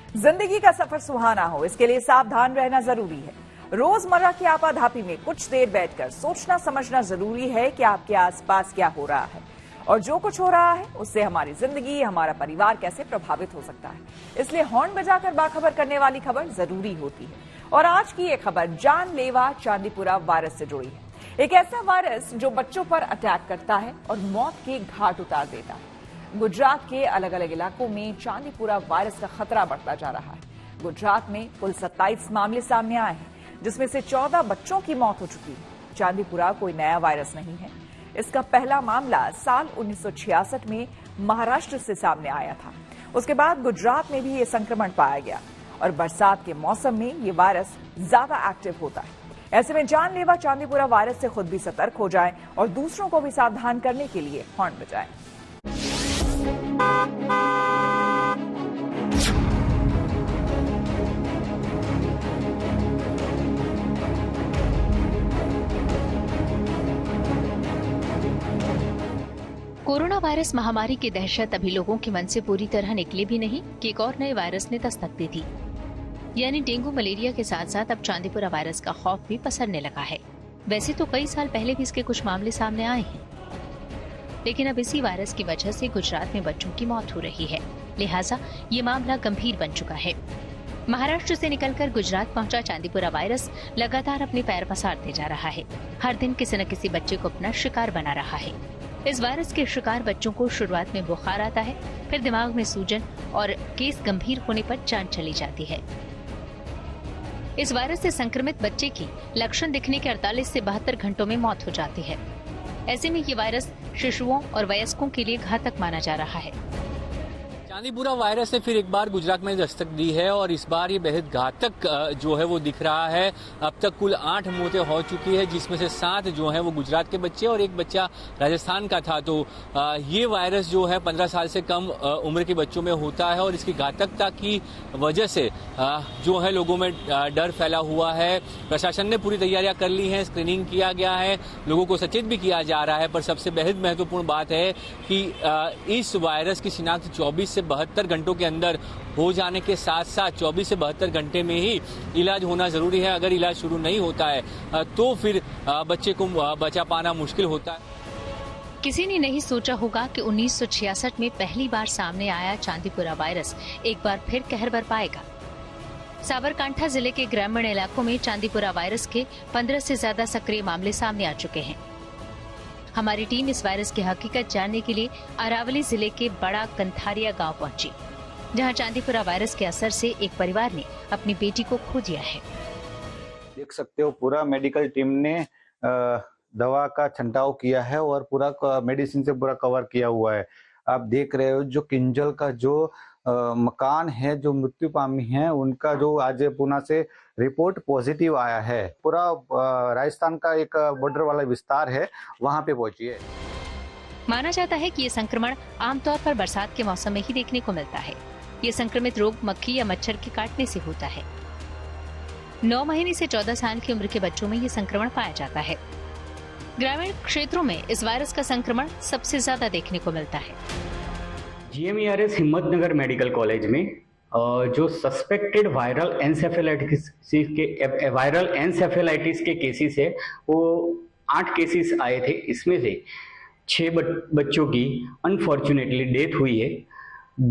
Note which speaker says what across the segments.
Speaker 1: जिंदगी का सफर सुहाना हो, इसके लिए सावधान रहना जरूरी है। रोजमर्रा की आपाधापी में कुछ देर बैठकर सोचना समझना जरूरी है कि आपके आसपास क्या हो रहा है और जो कुछ हो रहा है उससे हमारी जिंदगी, हमारा परिवार कैसे प्रभावित हो सकता है। इसलिए हॉर्न बजाकर बाखबर करने वाली खबर जरूरी होती है। और आज की ये खबर जानलेवा चांदीपुरा वायरस से जुड़ी है। एक ऐसा वायरस जो बच्चों पर अटैक करता है और मौत के घाट उतार देता है। गुजरात के अलग अलग इलाकों में चांदीपुरा वायरस का खतरा बढ़ता जा रहा है। गुजरात में कुल 27 मामले सामने आए हैं, जिसमें से 14 बच्चों की मौत हो चुकी है। चांदीपुरा कोई नया वायरस नहीं है। इसका पहला मामला साल 1966 में महाराष्ट्र से सामने आया था। उसके बाद गुजरात में भी ये संक्रमण पाया गया और बरसात के मौसम में ये वायरस ज्यादा एक्टिव होता है। ऐसे में जानलेवा चांदीपुरा वायरस से खुद भी सतर्क हो जाएं और दूसरों को भी सावधान करने के लिए हॉर्न बजाएं।
Speaker 2: कोरोना वायरस महामारी की दहशत अभी लोगों के मन से पूरी तरह निकली भी नहीं कि एक और नए वायरस ने दस्तक दी थी। यानी डेंगू मलेरिया के साथ साथ अब चांदीपुरा वायरस का खौफ भी पसरने लगा है। वैसे तो कई साल पहले भी इसके कुछ मामले सामने आए हैं, लेकिन अब इसी वायरस की वजह से गुजरात में बच्चों की मौत हो रही है। लिहाजा ये मामला गंभीर बन चुका है। महाराष्ट्र से निकलकर गुजरात पहुंचा चांदीपुरा वायरस लगातार अपने पैर पसारते जा रहा है। हर दिन किसी न किसी बच्चे को अपना शिकार बना रहा है। इस वायरस के शिकार बच्चों को शुरुआत में बुखार आता है, फिर दिमाग में सूजन और केस गंभीर होने पर जान चली जाती है। इस वायरस से संक्रमित बच्चे की लक्षण दिखने के 48 से 72 घंटों में मौत हो जाती है। ऐसे में ये वायरस शिशुओं और वयस्कों के लिए घातक माना जा रहा है।
Speaker 3: चांदीपुरा वायरस ने फिर एक बार गुजरात में दस्तक दी है और इस बार ये बेहद घातक जो है वो दिख रहा है। अब तक कुल 8 मौतें हो चुकी है, जिसमें से 7 जो है वो गुजरात के बच्चे और एक बच्चा राजस्थान का था। तो ये वायरस जो है 15 साल से कम उम्र के बच्चों में होता है और इसकी घातकता की वजह से जो है लोगों में डर फैला हुआ है। प्रशासन ने पूरी तैयारियां कर ली हैं, स्क्रीनिंग किया गया है, लोगों को सचेत भी किया जा रहा है। पर सबसे बेहद महत्वपूर्ण बात है कि इस वायरस की शिनाख्त 24 से 72 घंटों के अंदर हो जाने के साथ साथ 24 से 72 घंटे में ही इलाज होना जरूरी है। अगर इलाज शुरू नहीं होता है तो फिर बच्चे को बचा पाना मुश्किल होता है।
Speaker 2: किसी ने नहीं सोचा होगा कि 1966 में पहली बार सामने आया चांदीपुरा वायरस एक बार फिर कहर बरपाएगा। साबरकांठा जिले के ग्रामीण इलाकों में चांदीपुरा वायरस के 15 से ज्यादा सक्रिय मामले सामने आ चुके हैं। हमारी टीम इस वायरस की हकीकत जानने के लिए अरावली जिले के बड़ा कंथारिया गांव पहुंची, जहां चांदीपुरा वायरस के असर से एक परिवार ने अपनी बेटी को खो दिया है।
Speaker 4: देख सकते हो पूरा मेडिकल टीम ने दवा का छंटाव किया है और पूरा मेडिसिन से पूरा कवर किया हुआ है। आप देख रहे हो जो किंजल का जो मकान है जो मृत्यु पामी है, उनका जो आज पुणे से रिपोर्ट पॉजिटिव आया है। पूरा राजस्थान का एक बॉर्डर वाला विस्तार है, वहां पे पहुंची है।
Speaker 2: माना जाता है कि ये संक्रमण आमतौर पर बरसात के मौसम में ही देखने को मिलता है। ये संक्रमित रोग मक्खी या मच्छर के काटने से होता है। 9 महीने से 14 साल की उम्र के बच्चों में ये संक्रमण पाया जाता है। ग्रामीण क्षेत्रों में इस वायरस का संक्रमण सबसे ज्यादा देखने को मिलता है।
Speaker 5: GMERS हिम्मतनगर मेडिकल कॉलेज में जो सस्पेक्टेड वायरल एनसेफेलाइटिस के केसेस है वो 8 केसेस आए थे। इसमें से 6 बच्चों की अनफॉर्चुनेटली डेथ हुई है।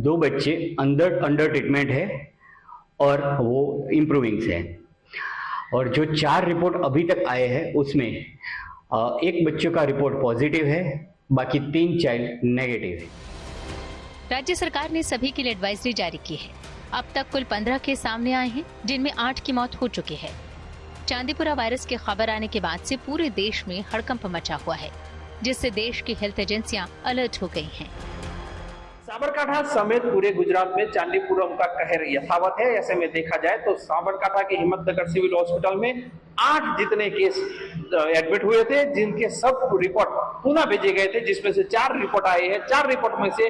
Speaker 5: 2 बच्चे अंडर ट्रीटमेंट है और वो इम्प्रूविंग है। और जो 4 रिपोर्ट अभी तक आए हैं उसमें एक बच्चों का रिपोर्ट पॉजिटिव है, बाकी 3 चाइल्ड नेगेटिव है।
Speaker 2: राज्य सरकार ने सभी के लिए एडवाइजरी जारी की है। अब तक कुल 15 केस सामने आए हैं, जिनमें 8 की मौत हो चुकी है। चांदीपुरा वायरस की खबर आने के बाद से पूरे देश में हड़कंप मचा हुआ है, जिससे देश की हेल्थ एजेंसियां अलर्ट हो गई हैं।
Speaker 6: साबरकांठा समेत पूरे गुजरात में चांदीपुरम का कहर यथावत है। ऐसे में देखा जाए तो साबरकांठा के हिम्मतनगर सिविल हॉस्पिटल में 8 जितने केस एडमिट हुए थे, जिनके सब रिपोर्ट पुणे भेजे गए थे, जिसमें से 4 रिपोर्ट आए हैं। 4 रिपोर्ट में से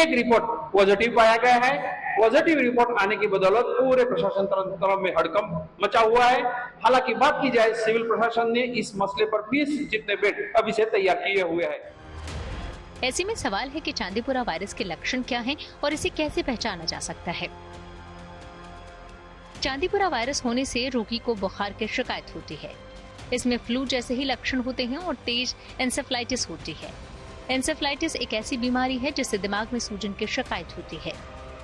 Speaker 6: एक रिपोर्ट पॉजिटिव पाया गया है। पॉजिटिव रिपोर्ट आने की बदौलत पूरे प्रशासन तंत्र में हड़कंप मचा हुआ है। हालांकि बात की जाए, सिविल प्रशासन ने इस मसले पर 20 जितने बेड अभी से तैयार किए हुए हैं।
Speaker 2: ऐसे में सवाल है कि चांदीपुरा वायरस के लक्षण क्या हैं और इसे कैसे पहचाना जा सकता है। चांदीपुरा वायरस होने से रोगी को बुखार की शिकायत होती है। इसमें फ्लू जैसे ही लक्षण होते हैं और तेज एंसेफ्लाइटिस होती है। एंसेफ्लाइटिस एक ऐसी बीमारी है जिससे दिमाग में सूजन की शिकायत होती है।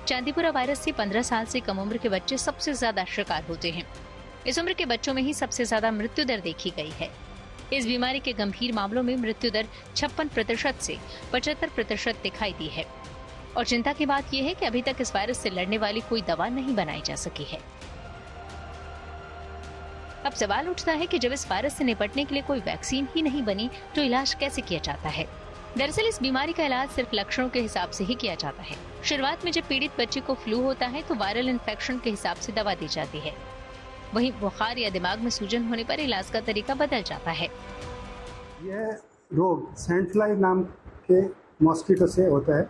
Speaker 2: चांदीपुरा वायरस से 15 साल से कम उम्र के बच्चे सबसे ज्यादा शिकार होते हैं। इस उम्र के बच्चों में ही सबसे ज्यादा मृत्यु दर देखी गई है। इस बीमारी के गंभीर मामलों में मृत्यु दर 56% से 75% दिखाई दी है। और चिंता की बात यह है कि अभी तक इस वायरस से लड़ने वाली कोई दवा नहीं बनाई जा सकी है। अब सवाल उठता है कि जब इस वायरस से निपटने के लिए कोई वैक्सीन ही नहीं बनी तो इलाज कैसे किया जाता है। दरअसल इस बीमारी का इलाज सिर्फ लक्षणों के हिसाब से ही किया जाता है। शुरुआत में जब पीड़ित बच्चे को फ्लू होता है तो वायरल इन्फेक्शन के हिसाब से दवा दी जाती है। वहीं बुखार या दिमाग में सूजन होने पर इलाज का तरीका बदल जाता है।
Speaker 7: यह रोग सैंड फ्लाई नाम के मॉस्किटो से होता है।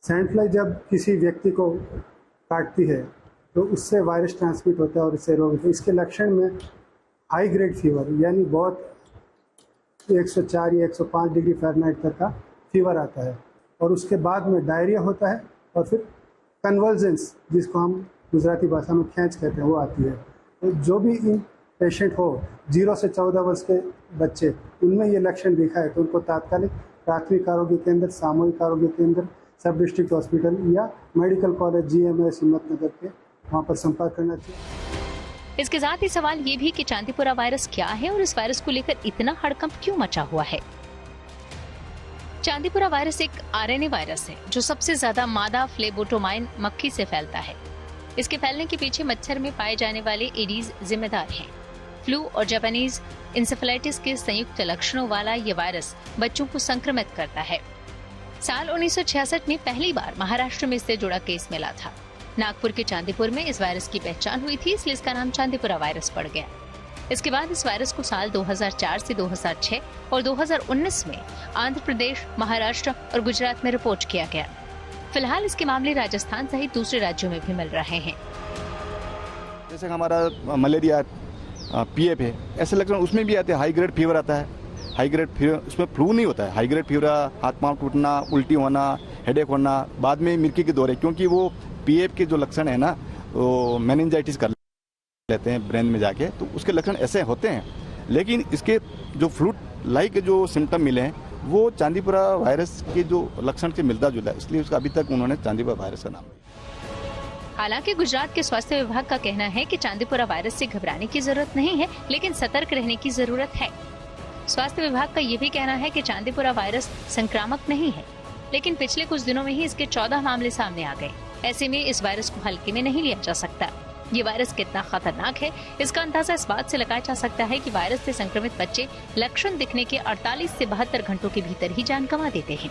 Speaker 7: सैंड फ्लाई जब किसी व्यक्ति को काटती है तो उससे वायरस ट्रांसमिट होता है और इससे रोग होता है। इसके लक्षण में हाई ग्रेड फीवर यानी बहुत 104 या 105 डिग्री फ़ारेनहाइट तक का फीवर आता है और उसके बाद में डायरिया होता है और फिर कन्वर्जेंस जिसको हम गुजराती भाषा में खींच कहते हैं वो आती है। तो जो भी इन पेशेंट हो 0 से 14 वर्ष के बच्चे उनमें ये लक्षण दिखा है तो उनको तात्कालिक प्राथमिक आरोग्य केंद्र, सामूहिक आरोग्य केंद्र, सब डिस्ट्रिक्ट हॉस्पिटल या मेडिकल कॉलेज GMS हिम्मतनगर के वहाँ पर संपर्क करना चाहिए।
Speaker 2: इसके साथ ही सवाल ये भी कि चांदीपुरा वायरस क्या है और इस वायरस को लेकर इतना हड़कंप क्यों मचा हुआ है। चांदीपुरा वायरस एक RNA वायरस है जो सबसे ज्यादा मादा फ्लेबोटोमाइन मक्खी से फैलता है। इसके फैलने के पीछे मच्छर में पाए जाने वाले एडीज जिम्मेदार हैं। फ्लू और जापानीज इंसेफेलाइटिस के संयुक्त लक्षणों वाला ये वायरस बच्चों को संक्रमित करता है। साल 1966 में पहली बार महाराष्ट्र में इससे जुड़ा केस मिला था। नागपुर के चांदीपुर में इस वायरस की पहचान हुई थी, इसलिए इसका नाम चांदीपुरा वायरस पड़ गया। इसके बाद इस वायरस को साल 2004 से 2006 और 2019 में आंध्र प्रदेश, महाराष्ट्र और गुजरात में रिपोर्ट किया गया। फिलहाल इसके मामले राजस्थान सहित दूसरे राज्यों में भी मिल रहे हैं।
Speaker 8: जैसे हमारा मलेरिया PF है, ऐसे लक्षण उसमें भी आते हैं। हाई ग्रेड फीवर आता है। हाई ग्रेड फीवर उसमें फ्लू नहीं होता है। हाई ग्रेड फीवर, हाथ पांव टूटना, उल्टी होना, हेडेक होना, बाद में मिर्की के दौरे, क्योंकि वो PF के जो लक्षण है ना वो मेनिंजाइटिस कर लेते हैं ब्रेन में जाके, तो उसके लक्षण ऐसे होते हैं। लेकिन इसके जो फ्लू लाइक जो सिम्टम मिले हैं वो चांदीपुरा वायरस के जो लक्षण से मिलता जुलता है, इसलिए उसका अभी तक उन्होंने चांदीपुरा वायरस का नाम दिया।
Speaker 2: हालांकि गुजरात के स्वास्थ्य विभाग का कहना है कि चांदीपुरा वायरस से घबराने की जरूरत नहीं है, लेकिन सतर्क रहने की जरूरत है। स्वास्थ्य विभाग का ये भी कहना है कि चांदीपुरा वायरस संक्रामक नहीं है, लेकिन पिछले कुछ दिनों में ही इसके 14 मामले सामने आ गए। ऐसे में इस वायरस को हल्के में नहीं लिया जा सकता। ये वायरस कितना खतरनाक है इसका अंदाजा इस बात से लगाया जा सकता है कि वायरस से संक्रमित बच्चे लक्षण दिखने के 48 से 72 घंटों के भीतर ही जान गंवा देते हैं।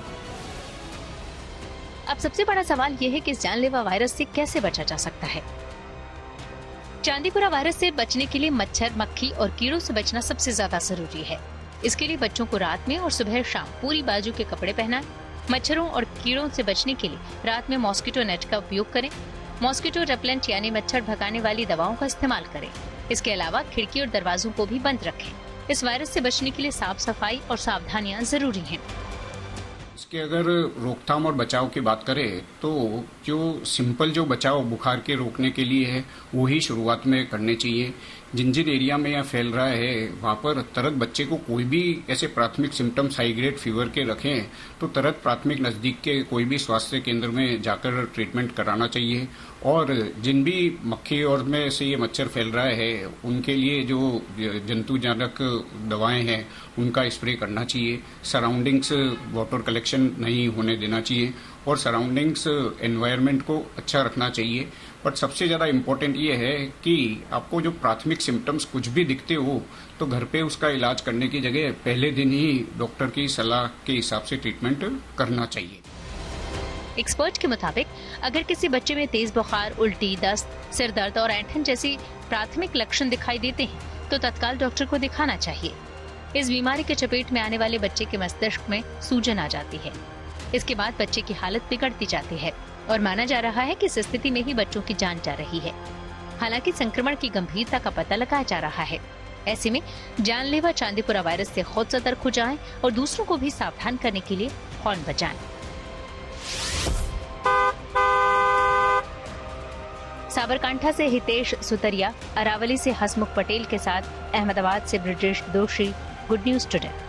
Speaker 2: अब सबसे बड़ा सवाल ये है कि इस जानलेवा वायरस से कैसे बचा जा सकता है। चांदीपुरा वायरस से बचने के लिए मच्छर, मक्खी और कीड़ों से बचना सबसे ज्यादा जरूरी है। इसके लिए बच्चों को रात में और सुबह शाम पूरी बाजू के कपड़े पहनाएं। मच्छरों और कीड़ों से बचने के लिए रात में मॉस्किटो नेट का उपयोग करें। मॉस्किटो रेपेलेंट यानी मच्छर भगाने वाली दवाओं का इस्तेमाल करें। इसके अलावा खिड़की और दरवाजों को भी बंद रखें। इस वायरस से बचने के लिए साफ सफाई और सावधानियां जरूरी हैं।
Speaker 9: इसके अगर रोकथाम और बचाव की बात करें तो जो सिंपल जो बचाव बुखार के रोकने के लिए है वो ही शुरुआत में करने चाहिए। जिन जिन एरिया में यह फैल रहा है वहाँ पर तुरंत बच्चे को कोई भी ऐसे प्राथमिक सिम्टम्स हाई ग्रेड फीवर के रखें तो तुरंत प्राथमिक नजदीक के कोई भी स्वास्थ्य केंद्र में जाकर ट्रीटमेंट कराना चाहिए। और जिन भी मक्खी और में से ये मच्छर फैल रहा है उनके लिए जो जंतुजनक दवाएं हैं उनका स्प्रे करना चाहिए। सराउंडिंग्स वाटर कलेक्शन नहीं होने देना चाहिए और सराउंडिंग्स एनवायरनमेंट को अच्छा रखना चाहिए। बट सबसे ज़्यादा इम्पोर्टेंट ये है कि आपको जो प्राथमिक सिम्टम्स कुछ भी दिखते हो तो घर पे उसका इलाज करने की जगह पहले दिन ही डॉक्टर की सलाह के हिसाब से ट्रीटमेंट करना चाहिए।
Speaker 2: एक्सपर्ट के मुताबिक अगर किसी बच्चे में तेज बुखार, उल्टी, दस्त, सिर दर्द और ऐंठन जैसी प्राथमिक लक्षण दिखाई देते हैं तो तत्काल डॉक्टर को दिखाना चाहिए। इस बीमारी के चपेट में आने वाले बच्चे के मस्तिष्क में सूजन आ जाती है। इसके बाद बच्चे की हालत बिगड़ती जाती है और माना जा रहा है कि इस स्थिति में ही बच्चों की जान जा रही है। हालांकि संक्रमण की गंभीरता का पता लगाया जा रहा है। ऐसे में जानलेवा चांदीपुरा वायरस से खुद सतर्क हो जाएं और दूसरों को भी सावधान करने के लिए हॉर्न बजाएं। साबरकांठा से हितेश सुतरिया, अरावली से हसमुख पटेल के साथ अहमदाबाद से ब्रजेश दोषी, गुड न्यूज टुडे।